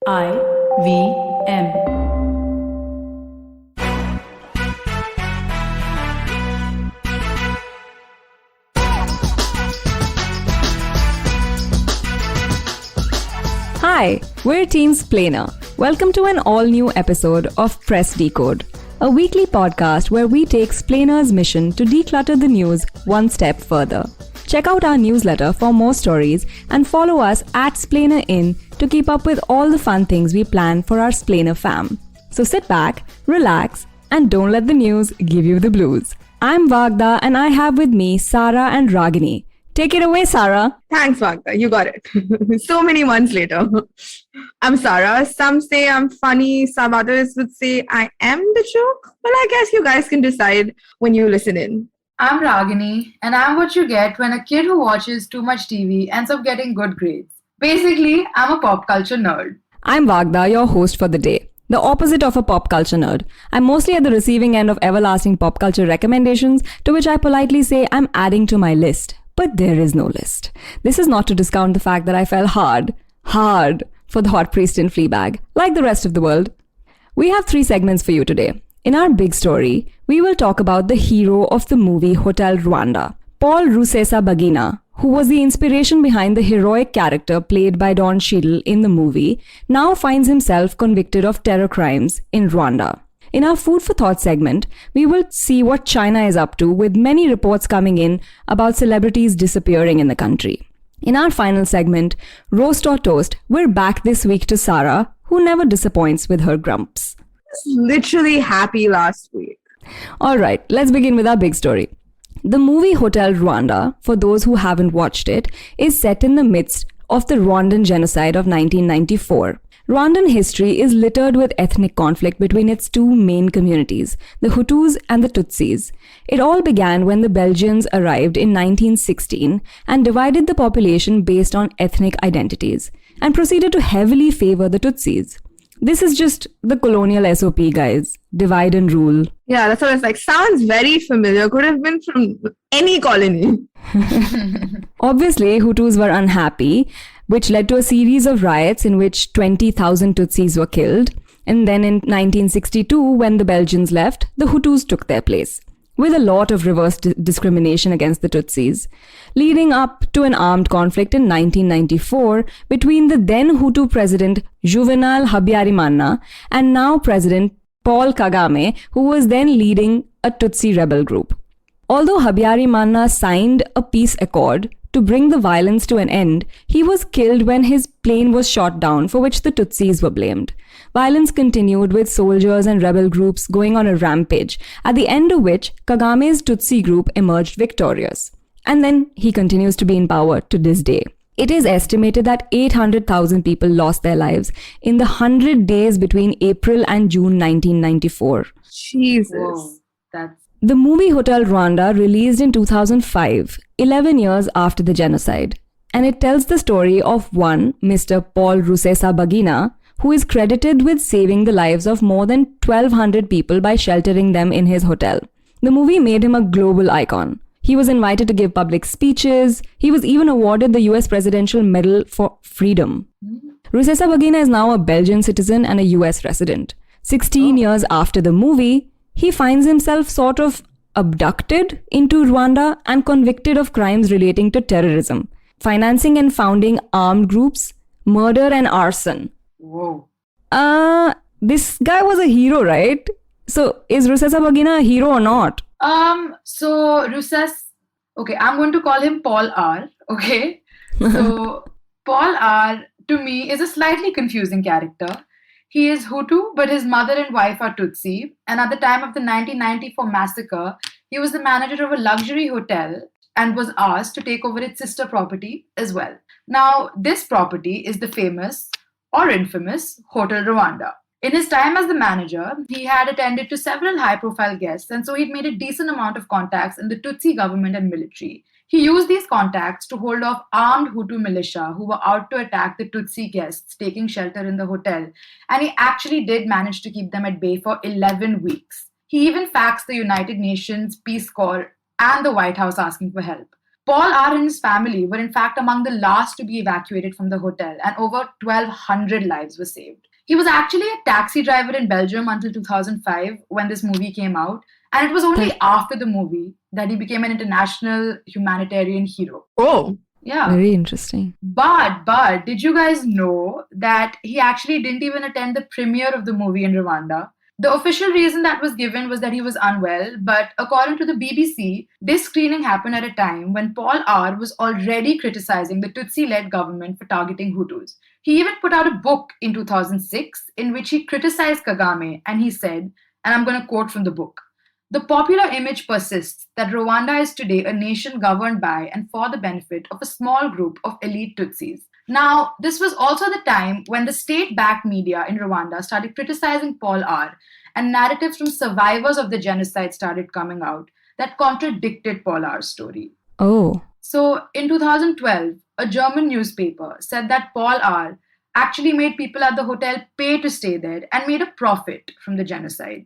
IVM. Hi, we're Team Splainer. Welcome to an all-new episode of Press Decode, a weekly podcast where we take Splainer's mission to declutter the news one step further. Check out our newsletter for more stories and follow us at SplainerIn to keep up with all the fun things we plan for our Splainer fam. So sit back, relax, and don't let the news give you the blues. I'm Vagda and I have with me Sara and Ragini. Take it away, Sara. Thanks, Magda. You got it. So many months later. I'm Sara. Some say I'm funny. Some others would say I am the joke. Well, I guess you guys can decide when you listen in. I'm Ragini, and I'm what you get when a kid who watches too much TV ends up getting good grades. Basically, I'm a pop culture nerd. I'm Vagda, your host for the day. The opposite of a pop culture nerd. I'm mostly at the receiving end of everlasting pop culture recommendations, to which I politely say I'm adding to my list. But there is no list. This is not to discount the fact that I fell hard for the hot priest in Fleabag, like the rest of the world. We have 3 segments for you today. In our big story, we will talk about the hero of the movie Hotel Rwanda, Paul Rusesabagina, who was the inspiration behind the heroic character played by Don Cheadle in the movie, now finds himself convicted of terror crimes in Rwanda. In our Food for Thought segment, we will see what China is up to, with many reports coming in about celebrities disappearing in the country. In our final segment, Roast or Toast, we're back this week to Sara, who never disappoints with her grumps. Literally happy last week. Alright, let's begin with our big story. The movie Hotel Rwanda, for those who haven't watched it, is set in the midst of the Rwandan genocide of 1994. Rwandan history is littered with ethnic conflict between its 2 main communities, the Hutus and the Tutsis. It all began when the Belgians arrived in 1916 and divided the population based on ethnic identities, and proceeded to heavily favor the Tutsis. This is just the colonial SOP, guys. Divide and rule. Yeah, that's what it's like. Sounds very familiar. Could have been from any colony. Obviously, Hutus were unhappy, which led to a series of riots in which 20,000 Tutsis were killed. And then in 1962, when the Belgians left, the Hutus took their place, with a lot of reverse discrimination against the Tutsis, leading up to an armed conflict in 1994 between the then Hutu president Juvenal Habyarimana and now President Paul Kagame, who was then leading a Tutsi rebel group. Although Habyarimana signed a peace accord to bring the violence to an end, he was killed when his plane was shot down, for which the Tutsis were blamed. Violence continued, with soldiers and rebel groups going on a rampage, at the end of which Kagame's Tutsi group emerged victorious. And then he continues to be in power to this day. It is estimated that 800,000 people lost their lives in the 100 days between April and June 1994. Jesus. Whoa, that's The movie Hotel Rwanda released in 2005, 11 years after the genocide, and it tells the story of one Mr. Paul Rusesabagina, who is credited with saving the lives of more than 1,200 people by sheltering them in his hotel. The movie made him a global icon. He was invited to give public speeches. He was even awarded the US Presidential Medal for Freedom. Rusesabagina is now a Belgian citizen and a US resident. 16 years after the movie, he finds himself sort of abducted into Rwanda and convicted of crimes relating to terrorism, financing and founding armed groups, murder and arson. whoa. This guy was a hero, right? So is Rusesabagina a hero or not? So okay, I'm going to call him Paul R. Okay, so Paul R. to me is a slightly confusing character. He is Hutu, but his mother and wife are Tutsi. And at the time of the 1994 massacre, he was the manager of a luxury hotel and was asked to take over its sister property as well. Now, this property is the famous or infamous Hotel Rwanda. In his time as the manager, he had attended to several high-profile guests, and so he'd made a decent amount of contacts in the Tutsi government and military. He used these contacts to hold off armed Hutu militia who were out to attack the Tutsi guests taking shelter in the hotel, and he actually did manage to keep them at bay for 11 weeks. He even faxed the United Nations Peace Corps and the White House asking for help. Paul R. and his family were in fact among the last to be evacuated from the hotel, and over 1,200 lives were saved. He was actually a taxi driver in Belgium until 2005 when this movie came out, and it was only after the movie that he became an international humanitarian hero. Oh, Yeah. Very interesting. But did you guys know that he actually didn't even attend the premiere of the movie in Rwanda? The official reason that was given was that he was unwell, but according to the BBC, this screening happened at a time when Paul R. was already criticizing the Tutsi-led government for targeting Hutus. He even put out a book in 2006 in which he criticized Kagame, and he said, and I'm going to quote from the book, "The popular image persists that Rwanda is today a nation governed by and for the benefit of a small group of elite Tutsis." Now, this was also the time when the state-backed media in Rwanda started criticizing Paul R., and narratives from survivors of the genocide started coming out that contradicted Paul R.'s story. Oh. So, in 2012, a German newspaper said that Paul R. actually made people at the hotel pay to stay there and made a profit from the genocide.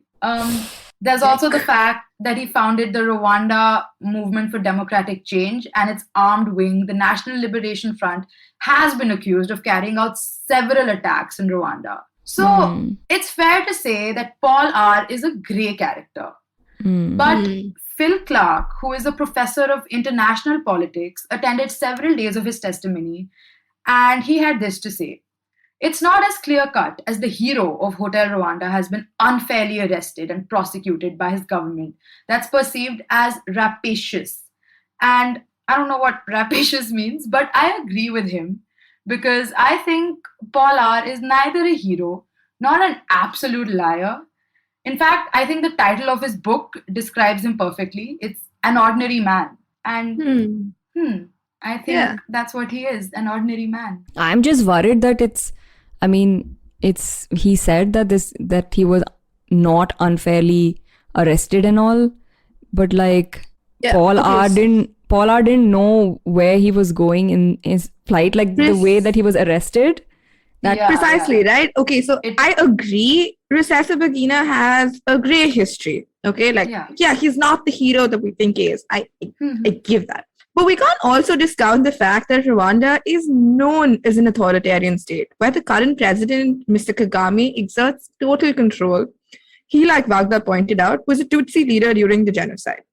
There's also the fact that he founded the Rwanda Movement for Democratic Change, and its armed wing, the National Liberation Front, has been accused of carrying out several attacks in Rwanda. So it's fair to say that Paul R. is a grey character. But Phil Clark, who is a professor of international politics, attended several days of his testimony, and he had this to say. It's not as clear-cut as the hero of Hotel Rwanda has been unfairly arrested and prosecuted by his government that's perceived as rapacious. And I don't know what rapacious means, but I agree with him because I think Paul R. is neither a hero nor an absolute liar. In fact, I think the title of his book describes him perfectly. It's An Ordinary Man. And I think that's what he is, an ordinary man. I'm just worried that he said that he was not unfairly arrested and all, but Paul R. didn't know where he was going in his flight, the way that he was arrested. Precisely, right? Okay, so I agree. Rusesabagina has a grey history. Okay, he's not the hero that we think he is. I give that. But we can't also discount the fact that Rwanda is known as an authoritarian state, where the current president, Mr. Kagame, exerts total control. He, like Wagda pointed out, was a Tutsi leader during the genocide.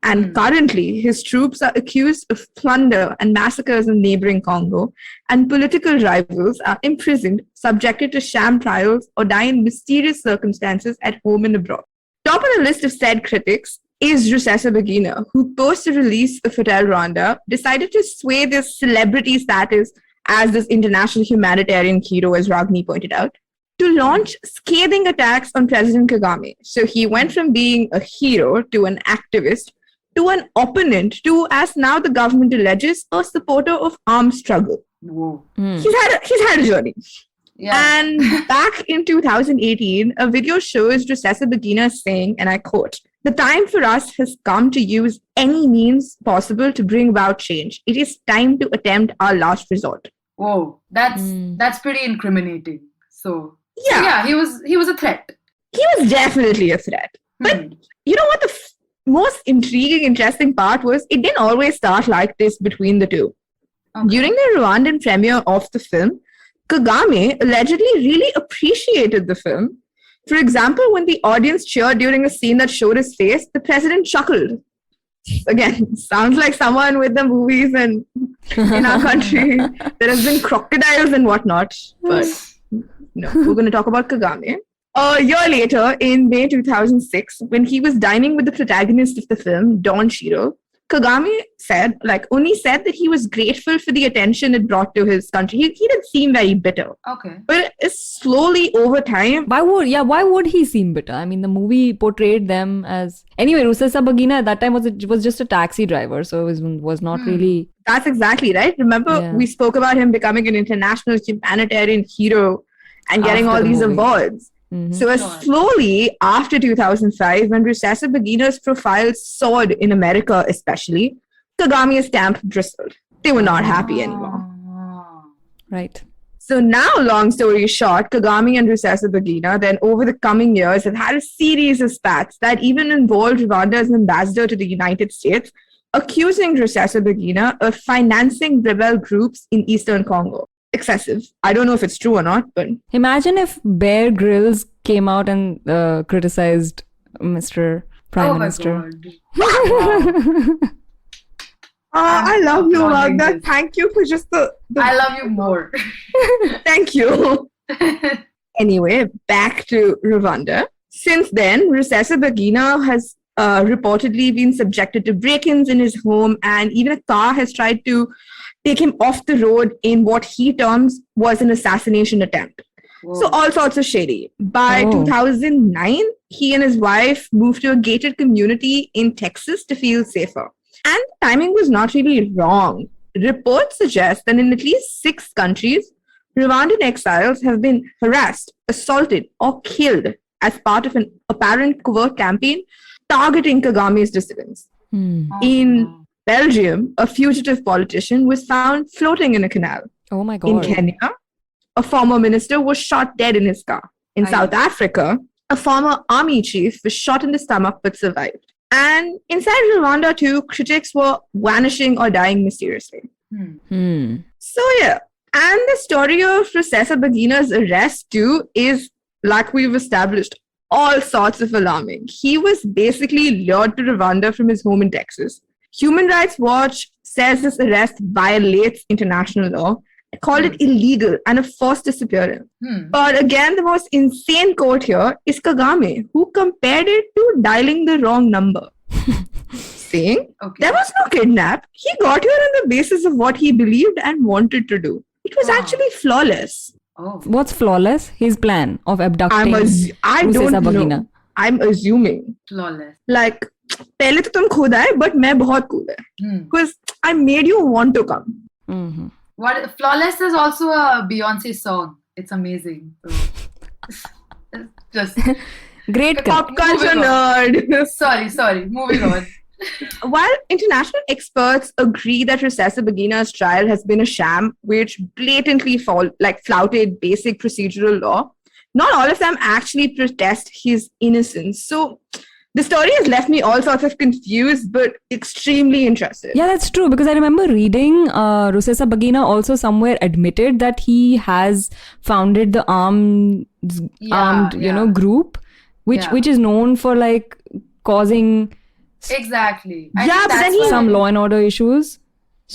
And currently, his troops are accused of plunder and massacres in neighboring Congo, and political rivals are imprisoned, subjected to sham trials, or die in mysterious circumstances at home and abroad. Top of the list of said critics is Rusesabagina, who post the release of Hotel Rwanda decided to sway this celebrity status as this international humanitarian hero, as Ragni pointed out, to launch scathing attacks on President Kagame. So he went from being a hero to an activist to an opponent to, as now the government alleges, a supporter of armed struggle. Whoa. He's had a journey. Yeah. And back in 2018, a video shows Rusesabagina saying, and I quote, "The time for us has come to use any means possible to bring about change. It is time to attempt our last resort." Whoa, that's pretty incriminating. So yeah, he was a threat. He was definitely a threat. But you know what the most intriguing, interesting part was? It didn't always start like this between the two. Okay. During the Rwandan premiere of the film, Kagame allegedly really appreciated the film. For example, when the audience cheered during a scene that showed his face, the president chuckled. Again, sounds like someone with the movies and in our country. There has been crocodiles and whatnot. But no, we're going to talk about Kagame. A year later, in May 2006, when he was dining with the protagonist of the film, Don Cheadle, Kagame said that he was grateful for the attention it brought to his country. He didn't seem very bitter. Okay. But it's slowly over time. Why would he seem bitter? I mean, the movie portrayed them as... Anyway, Rusesabagina at that time was just a taxi driver, so it was not really... That's exactly right. Remember, we spoke about him becoming an international humanitarian hero and getting all these awards. So slowly after 2005, when Rusesabagina's profile soared in America especially, Kagame's camp bristled. They were not happy anymore. Right. So now, long story short, Kagame and Rusesabagina then over the coming years have had a series of spats that even involved Rwanda as an ambassador to the United States, accusing Rusesabagina of financing rebel groups in eastern Congo. Excessive. I don't know if it's true or not, but Imagine if Bear Grylls came out and criticized Mr. Prime Oh my Minister. God. I love you, applauding Magda. this. Thank you for just the I love you more. thank you. Anyway, back to Rwanda. Since then, Rusesabagina has reportedly been subjected to break-ins in his home, and even a car has tried to take him off the road in what he terms was an assassination attempt. So all sorts of shady. By Oh. 2009, he and his wife moved to a gated community in Texas to feel safer. And timing was not really wrong. Reports suggest that in at least 6 countries, Rwandan exiles have been harassed, assaulted, or killed as part of an apparent covert campaign targeting Kagame's dissidents. Hmm. In Belgium, a fugitive politician was found floating in a canal. Oh my In God. Kenya, a former minister was shot dead in his car. In Aye. South Africa, a former army chief was shot in the stomach but survived. And inside Rwanda, too, critics were vanishing or dying mysteriously. Hmm. So, yeah. And the story of Rusesabagina's arrest, too, is, like we've established, all sorts of alarming. He was basically lured to Rwanda from his home in Texas. Human Rights Watch says this arrest violates international law, called it illegal and a forced disappearance. But again, the most insane quote here is Kagame, who compared it to dialing the wrong number, saying, Okay. there was no kidnap. He got here on the basis of what he believed and wanted to do. It was Wow. actually flawless. Oh. What's flawless? His plan of abducting I don't know. Rusesabagina. I'm assuming. Flawless. Like, पहले तो तुम खुद आए, but मैं बहुत cool है. Because I made you want to come. Mhm. What Flawless is also a Beyonce song. It's amazing. So, just Great. Pop culture Moving nerd. sorry. Moving on. While international experts agree that Rusesabagina's trial has been a sham, which blatantly flouted basic procedural law, not all of them actually protest his innocence. So the story has left me all sorts of confused, but extremely interested. Yeah, that's true. Because I remember reading Rusesabagina also somewhere admitted that he has founded the armed Yeah. group, which Yeah. which is known for like causing Exactly. Yeah, think but then that's he- why- some law and order issues.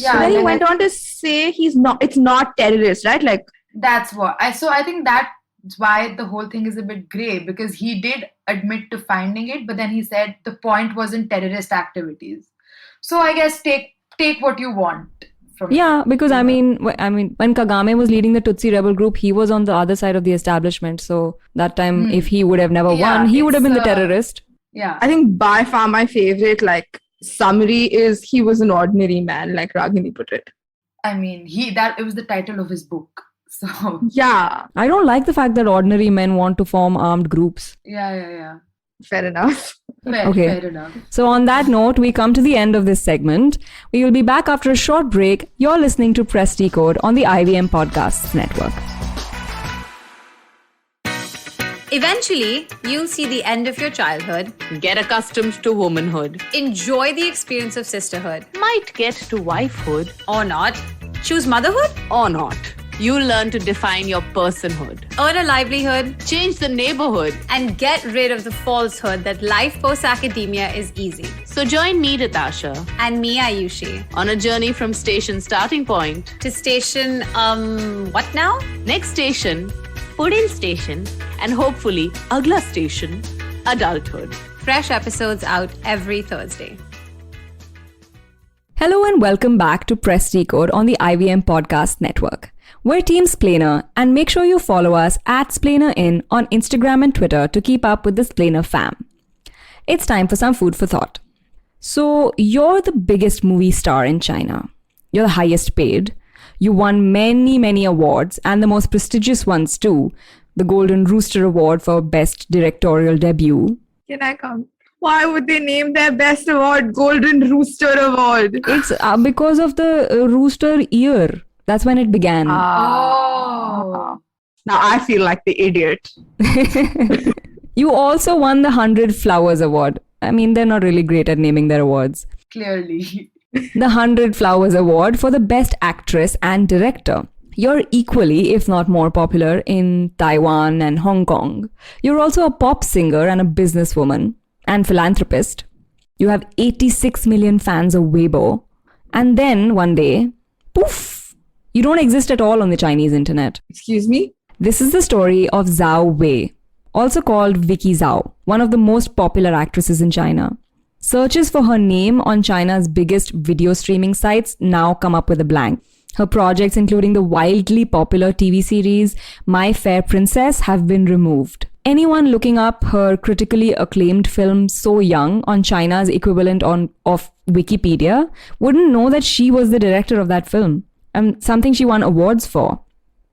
Yeah, But then he and went on to say it's not terrorist, right? Like, That's what I think that's why the whole thing is a bit gray, because he did admit to finding it, but then he said the point wasn't terrorist activities. So I guess take what you want from Yeah, it. because I mean, when Kagame was leading the Tutsi rebel group, he was on the other side of the establishment. So that time, if he would have never Yeah, won, he would have been the it's, terrorist. Yeah. I think by far my favorite summary is he was an ordinary man, like Ragini put it. I mean, it was the title of his book. So Yeah, I don't like the fact that ordinary men want to form armed groups. yeah. fair enough. Okay. Fair enough. So, on that note, we come to the end of this segment. We will be back after a short break. You're listening to Press Decode on the IVM Podcasts Network. Eventually, you'll see the end of your childhood, Get accustomed to womanhood. enjoy the experience of sisterhood, Might get to wifehood or not, choose motherhood, or not. You'll learn to define your personhood. earn a livelihood, Change the neighborhood. and get rid of the falsehood that life post academia is easy. So join me, Natasha, And me, Ayushi, on a journey from station starting point. to station, what now? Next station, Pudin station, and hopefully Agla station, adulthood. Fresh episodes out every Thursday. Hello and welcome back to Press Decode on the IVM Podcast Network. We're Team Splainer, and make sure you follow us at SplainerIn on Instagram and Twitter to keep up with the Splainer fam. It's time for some food for thought. So, you're the biggest movie star in China. You're the highest paid. You won many awards, and the most prestigious ones too. The Golden Rooster Award for Best Directorial Debut. Can I come? Why would they name their best award Golden Rooster Award? It's because of the rooster year. That's when it began. Oh. Now I feel like the idiot. You also won the 100 Flowers Award. I mean, they're not really great at naming their awards. clearly. The 100 Flowers Award for the Best Actress and Director. You're equally, if not more popular in Taiwan and Hong Kong. You're also a pop singer and a businesswoman and philanthropist. You have 86 million fans of Weibo. And then one day, poof, you don't exist at all on the Chinese internet. Excuse me? This is the story of Zhao Wei, also called Vicky Zhao, one of the most popular actresses in China. Searches for her name on China's biggest video streaming sites now come up with a blank. Her projects, including the wildly popular TV series My Fair Princess, have been removed. Anyone looking up her critically acclaimed film So Young on China's equivalent of Wikipedia wouldn't know that she was the director of that film, and something she won awards for.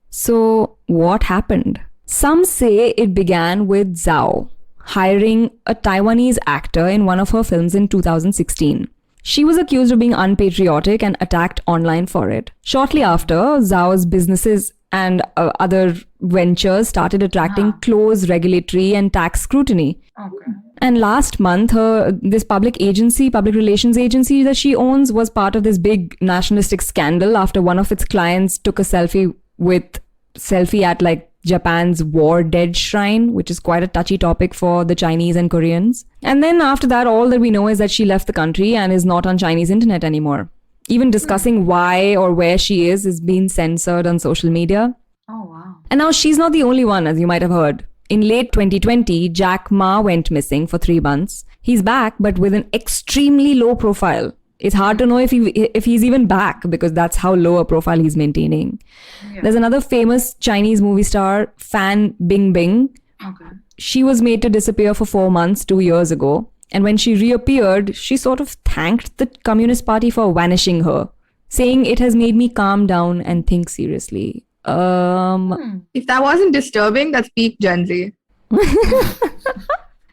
So, what happened? Some say it began with Zhao hiring a Taiwanese actor in one of her films in 2016. She was accused of being unpatriotic and attacked online for it. Shortly after, Zhao's businesses and other ventures started attracting close regulatory and tax scrutiny. Okay. And last month, this public relations agency that she owns, was part of this big nationalistic scandal after one of its clients took a selfie at like Japan's war dead shrine, which is quite a touchy topic for the Chinese and Koreans. And then after that, all that we know is that she left the country and is not on Chinese internet anymore. Even discussing why or where she is being censored on social media. Oh, wow. And now she's not the only one, as you might have heard. In late 2020, Jack Ma went missing for 3 months. He's back, but with an extremely low profile. It's hard to know if he's even back, because that's how low a profile he's maintaining. Yeah. There's another famous Chinese movie star, Fan Bingbing. Okay. She was made to disappear for 4 months 2 years ago. And when she reappeared, she sort of thanked the Communist Party for vanishing her, saying it has made me calm down and think seriously. If that wasn't disturbing, that's peak Gen Z.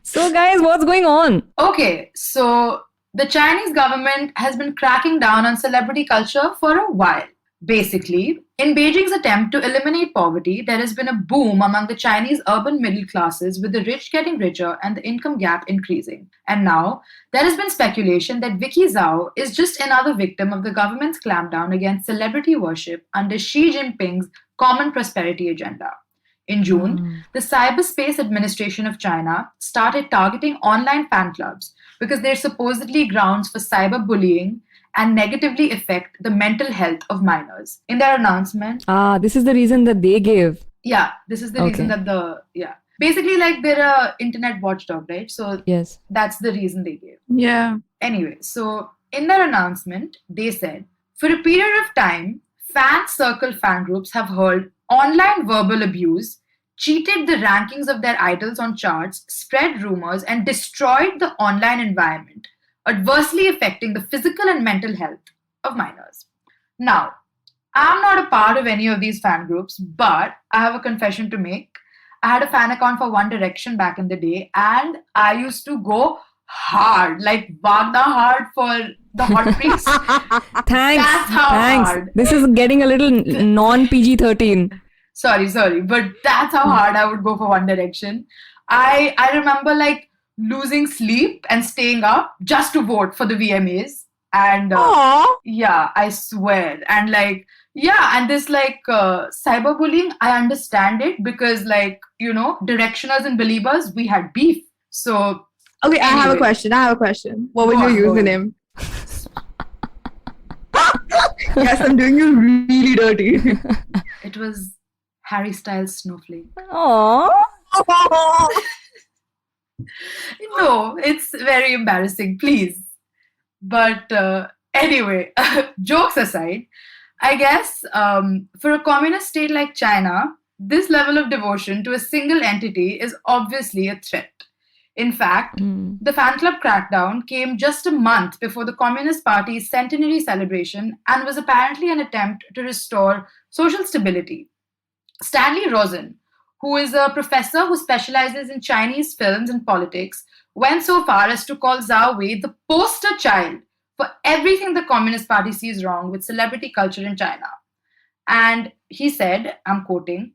So guys, what's going on? Okay, so the Chinese government has been cracking down on celebrity culture for a while. Basically, in Beijing's attempt to eliminate poverty, there has been a boom among the Chinese urban middle classes, with the rich getting richer and the income gap increasing. And now, there has been speculation that Vicky Zhao is just another victim of the government's clampdown against celebrity worship under Xi Jinping's Common Prosperity Agenda. In June, the Cyberspace Administration of China started targeting online fan clubs because they're supposedly grounds for cyberbullying and negatively affect the mental health of minors. In their announcement, This is the reason that they gave. this is the reason that basically, like, they're a internet watchdog, right? So Yes. that's the reason they gave. Yeah. Anyway, so in their announcement, they said, for a period of time, fan circle fan groups have heard online verbal abuse, cheated the rankings of their idols on charts, spread rumors, and destroyed the online environment, adversely affecting the physical and mental health of minors. Now, I'm not a part of any of these fan groups, but I have a confession to make. I had a fan account for One Direction back in the day, and I used to go hard, like Wagner hard for the Hot Priest. Thanks. That's how Thanks. hard. This is getting a little non-PG-13. Sorry, but that's how hard I would go for One Direction. I remember like losing sleep and staying up just to vote for the VMAs. And yeah, I swear. And like, yeah, and this like cyberbullying, I understand it because like, you know, Directioners and Believers, we had beef. So Okay, I have a Anyway. question. What was Go on, your go on. username? Yes, I'm doing you really dirty. it was Harry Styles Snowflake. Aww. No, it's very embarrassing, please. But anyway, jokes aside, I guess for a communist state like China, this level of devotion to a single entity is obviously a threat. In fact, the fan club crackdown came just a month before the Communist Party's centenary celebration and was apparently an attempt to restore social stability. Stanley Rosen, who is a professor who specializes in Chinese films and politics, went so far as to call Zhao Wei the poster child for everything the Communist Party sees wrong with celebrity culture in China. And he said, I'm quoting,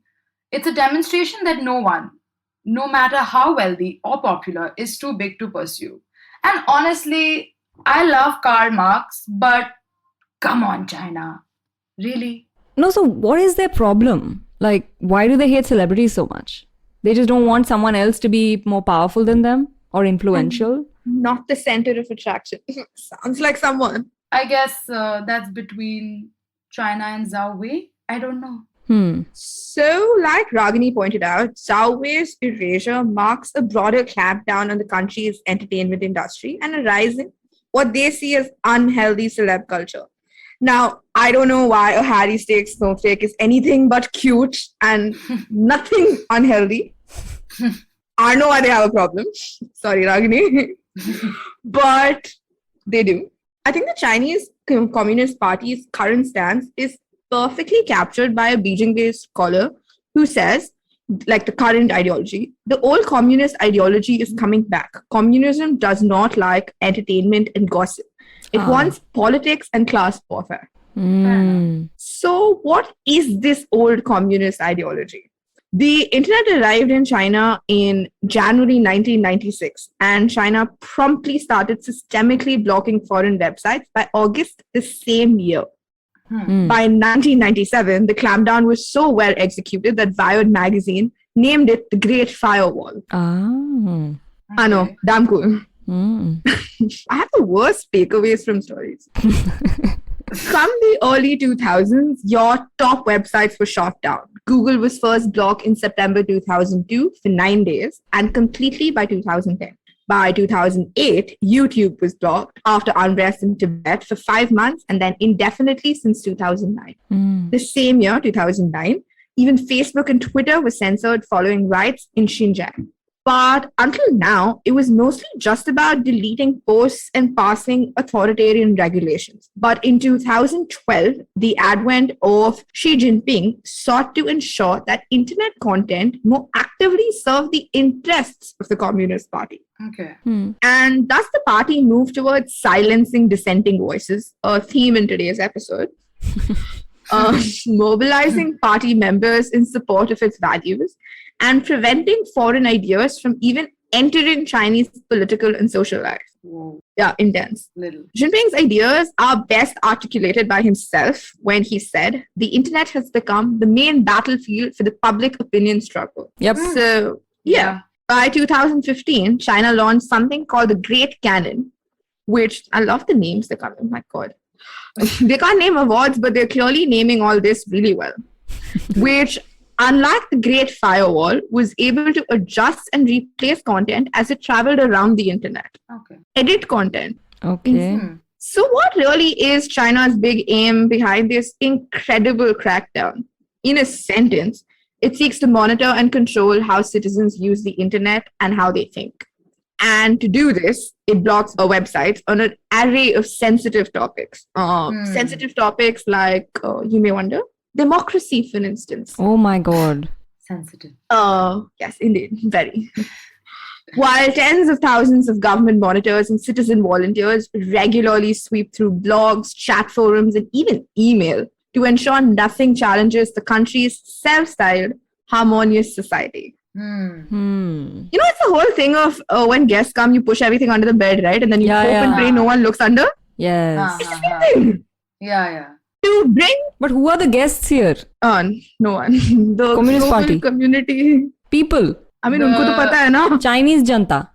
"It's a demonstration that no one, no matter how wealthy or popular, is too big to pursue." And honestly, I love Karl Marx, but come on, China. Really? No, so what is their problem? Like, why do they hate celebrities so much? They just don't want someone else to be more powerful than them or influential? Not the center of attraction. Sounds like someone. I guess that's between China and Zhao Wei. I don't know. So, like Ragini pointed out, Zhao Wei's erasure marks a broader clampdown on the country's entertainment industry and a rise in what they see as unhealthy celeb culture. Now, I don't know why a Harry Styles snowflake is anything but cute and nothing unhealthy. I know why they have a problem. Sorry, Ragini. But they do. I think the Chinese Communist Party's current stance is perfectly captured by a Beijing-based scholar who says, like the current ideology, the old communist ideology is coming back. Communism does not like entertainment and gossip. It wants politics and class warfare. So what is this old communist ideology? The internet arrived in China in January 1996, and China promptly started systemically blocking foreign websites by August the same year. By 1997, the clampdown was so well executed that Wired magazine named it the Great Firewall. I know, damn cool. I have the worst takeaways from stories. From the early 2000s, your top websites were shut down. Google was first blocked in September 2002 for 9 days and completely by 2010. By 2008, YouTube was blocked after unrest in Tibet for 5 months and then indefinitely since 2009. The same year, 2009, even Facebook and Twitter were censored following riots in Xinjiang. But until now, it was mostly just about deleting posts and passing authoritarian regulations. But in 2012, the advent of Xi Jinping sought to ensure that internet content more actively served the interests of the Communist Party. Okay. And thus the party moved towards silencing dissenting voices, a theme in today's episode, mobilizing party members in support of its values, and preventing foreign ideas from even entering Chinese political and social life. Whoa. Yeah, intense. Little. Jinping's ideas are best articulated by himself when he said, the internet has become the main battlefield for the public opinion struggle. Yep. So, yeah. By 2015, China launched something called the Great Canon, which I love the names they're coming. Oh my God. They can't name awards, but they're clearly naming all this really well. Which, unlike the Great Firewall, was able to adjust and replace content as it traveled around the internet. Okay. Edit content. Okay. So what really is China's big aim behind this incredible crackdown? In a sentence, it seeks to monitor and control how citizens use the internet and how they think. And to do this, it blocks a website on an array of sensitive topics. Sensitive topics like, you may wonder, democracy, for instance. Oh my God. Sensitive. Yes, indeed, very. While tens of thousands of government monitors and citizen volunteers regularly sweep through blogs, chat forums, and even email to ensure nothing challenges the country's self-styled, harmonious society. You know, it's the whole thing of when guests come, you push everything under the bed, right? And then you hope and pray no one looks under. Yes. It's the same thing. Yeah. To bring But who are the guests here? on, no one. The Communist global Party. Community. People. I mean, उनको तो पता है ना. Chinese Janata.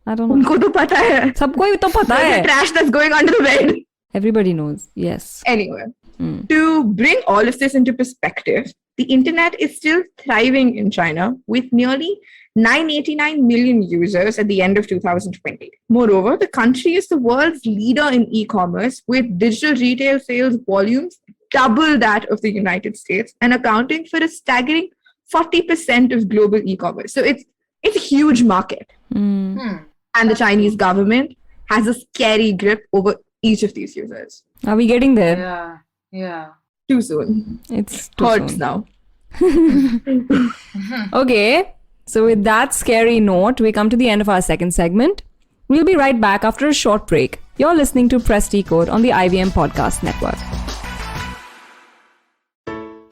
I don't know. उनको तो पता है. सबको ही तो पता There's है. the trash that's going under the bed. Everybody knows. Yes. Anyway, to bring all of this into perspective, the internet is still thriving in China with nearly 989 million users at the end of 2020. Moreover, the country is the world's leader in e-commerce with digital retail sales volumes double that of the United States and accounting for a staggering 40% of global e-commerce. So it's a huge market. And the Chinese government has a scary grip over each of these users. Are we getting there? Yeah. Too soon. It's too Hurts soon. now. Okay. So with that scary note, we come to the end of our second segment. We'll be right back after a short break. You're listening to Press Decode on the IVM Podcast Network.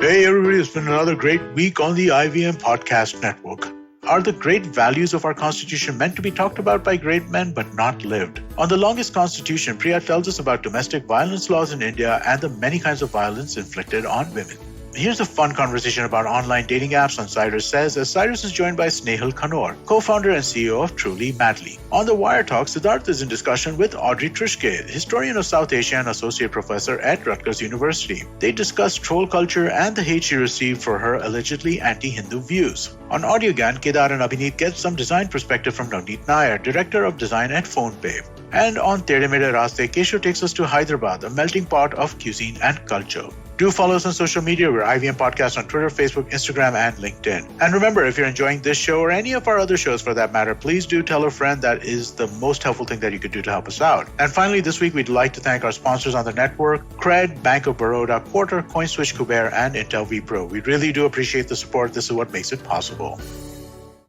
Hey everybody, it's been another great week on the IVM Podcast Network. Are the great values of our Constitution meant to be talked about by great men but not lived? On The Longest Constitution, Priya tells us about domestic violence laws in India and the many kinds of violence inflicted on women. Here's a fun conversation about online dating apps on Cyrus Says, as Cyrus is joined by Snehal Khanor, co-founder and CEO of Truly Madly. On the Wire Talk, Siddharth is in discussion with Audrey Trishke, historian of South Asia and associate professor at Rutgers University. They discuss troll culture and the hate she received for her allegedly anti-Hindu views. On Audiogan, Kedar and Abhineet get some design perspective from Navneet Nair, director of design at PhonePe. And on Tere Mere Raste, Keshav takes us to Hyderabad, a melting pot of cuisine and culture. Do follow us on social media. We're IVM Podcast on Twitter, Facebook, Instagram, and LinkedIn. And remember, if you're enjoying this show or any of our other shows for that matter, please do tell a friend. That is the most helpful thing that you could do to help us out. And finally, this week, we'd like to thank our sponsors on the network, Cred, Bank of Baroda, Quarter, CoinSwitch, Kuber, and Intel vPro. We really do appreciate the support. This is what makes it possible.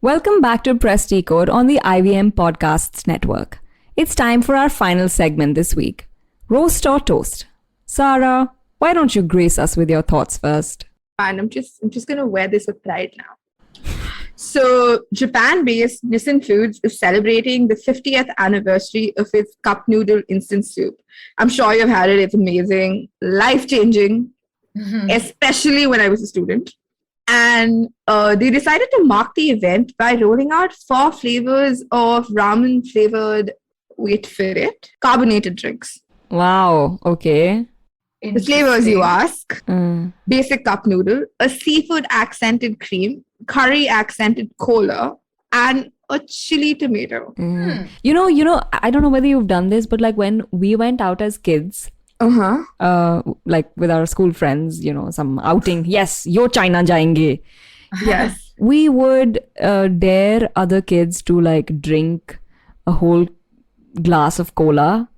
Welcome back to Press Decode on the IVM Podcasts Network. It's time for our final segment this week, Roast or Toast. Sarah, why don't you grace us with your thoughts first? Fine, I'm just gonna wear this with pride now. So Japan-based Nissin Foods is celebrating the 50th anniversary of its cup noodle instant soup. I'm sure you've had it. It's amazing, life-changing, especially when I was a student. And they decided to mark the event by rolling out 4 flavors of ramen-flavored, wait for it, carbonated drinks. Wow, okay. The flavors, you ask: basic cup noodle, a seafood accented cream, curry accented cola, and a chili tomato. You know, I don't know whether you've done this, but like when we went out as kids, like with our school friends, you know, some outing. Yes, yo China jayenge. Yes. We would dare other kids to like drink a whole glass of cola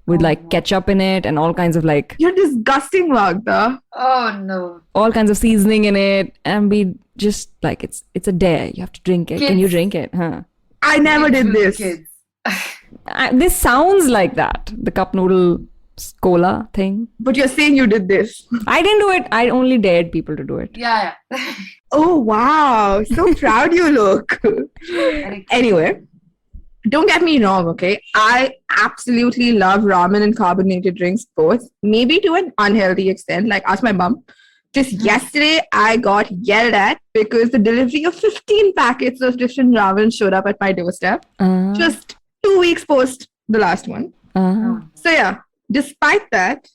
with like ketchup in it and all kinds of like... You're disgusting, Magda. Oh no. All kinds of seasoning in it, and we just like, it's a dare. You have to drink it. Kids. Can you drink it? Huh? I never did this. Kids. This sounds like that. The cup noodle cola thing. But you're saying you did this. I didn't do it. I only dared people to do it. Yeah. Oh, wow. So proud you look. Anyway, don't get me wrong, okay? I absolutely love ramen and carbonated drinks both. Maybe to an unhealthy extent. Like, ask my mom. Just yesterday, I got yelled at because the delivery of 15 packets of different ramen showed up at my doorstep. Just 2 weeks post the last one. So yeah, despite that,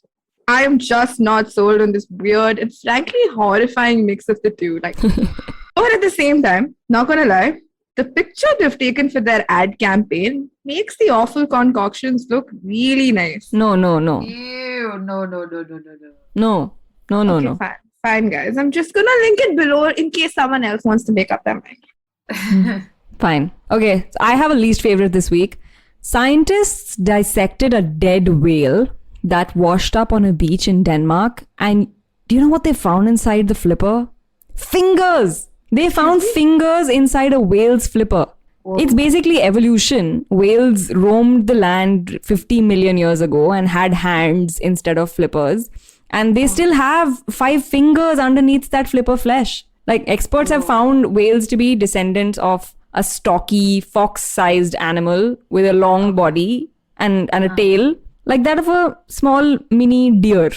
I am just not sold on this weird and frankly horrifying mix of the two. Like, but at the same time, not gonna lie, the picture they've taken for their ad campaign makes the awful concoctions look really nice. No. Ew, no. No. Fine, guys. I'm just gonna link it below in case someone else wants to make up their mind. Fine. Okay, so I have a least favorite this week. Scientists dissected a dead whale that washed up on a beach in Denmark. And do you know what they found inside the flipper? Fingers! They found fingers inside a whale's flipper. Whoa. It's basically evolution. Whales roamed the land 50 million years ago and had hands instead of flippers. And they still have 5 fingers underneath that flipper flesh. Like, experts have found whales to be descendants of a stocky, fox-sized animal with a long body and a tail, like that of a small mini deer.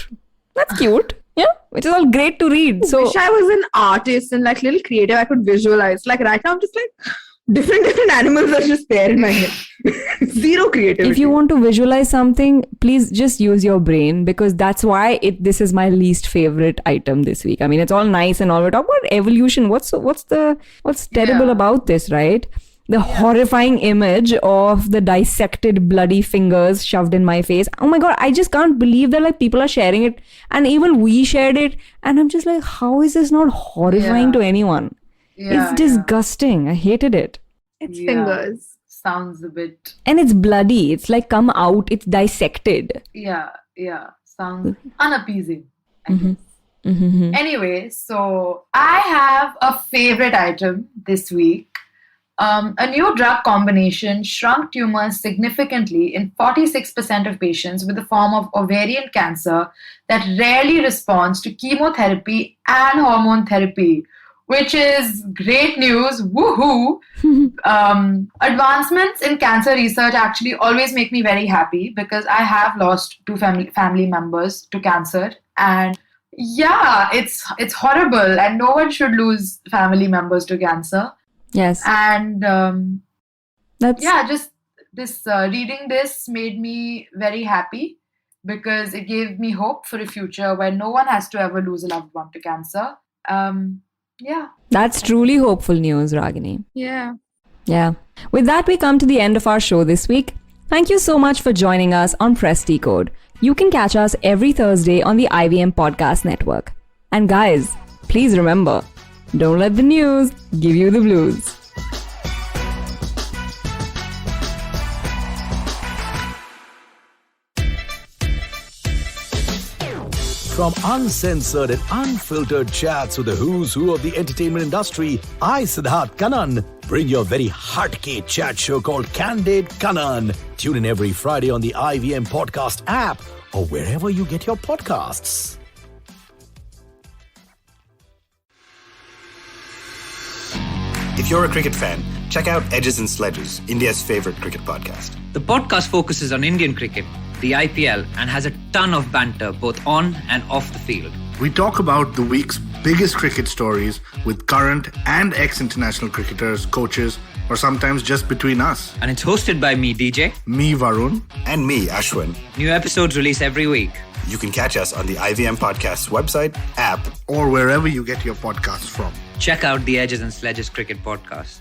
That's cute. Yeah, which is all great to read. So, I wish I was an artist and like little creative. I could visualize. Like right now, I'm just like different animals are just there in my head. Zero creativity. If you want to visualize something, please just use your brain, because that's why this is my least favorite item this week. I mean, it's all nice and all, but talk about evolution. What's terrible about this, right? The horrifying image of the dissected bloody fingers shoved in my face. Oh my God, I just can't believe that like people are sharing it, and even we shared it, and I'm just like, how is this not horrifying to anyone? It's disgusting. I hated it. It's fingers. Sounds a bit... And it's bloody. It's like come out. It's dissected. Yeah. Sounds unappeasing, I guess. Anyway, so I have a favorite item this week. A new drug combination shrunk tumors significantly in 46% of patients with a form of ovarian cancer that rarely responds to chemotherapy and hormone therapy. which is great news. Woohoo! Advancements in cancer research actually always make me very happy because I have lost 2 family members to cancer, and yeah, it's horrible, and no one should lose family members to cancer. Yes. And That's just this reading this made me very happy because it gave me hope for a future where no one has to ever lose a loved one to cancer. That's truly hopeful news, Ragini. Yeah. Yeah. With that, we come to the end of our show this week. Thank you so much for joining us on Press Decode. You can catch us every Thursday on the IVM Podcast Network. And guys, please remember, don't let the news give you the blues. From uncensored and unfiltered chats with the who's who of the entertainment industry, I, Siddharth Kannan, bring you a very heartcake chat show called Candid Kannan. Tune in every Friday on the IVM Podcast app or wherever you get your podcasts. If you're a cricket fan, check out Edges and Sledges, India's favorite cricket podcast. The podcast focuses on Indian cricket, the IPL, and has a ton of banter both on and off the field. We talk about the week's biggest cricket stories with current and ex-international cricketers, coaches, or sometimes just between us. And it's hosted by me, DJ. Me, Varun. And me, Ashwin. New episodes release every week. You can catch us on the IVM Podcast's website, app, or wherever you get your podcasts from. Check out the Edges and Sledges Cricket Podcast.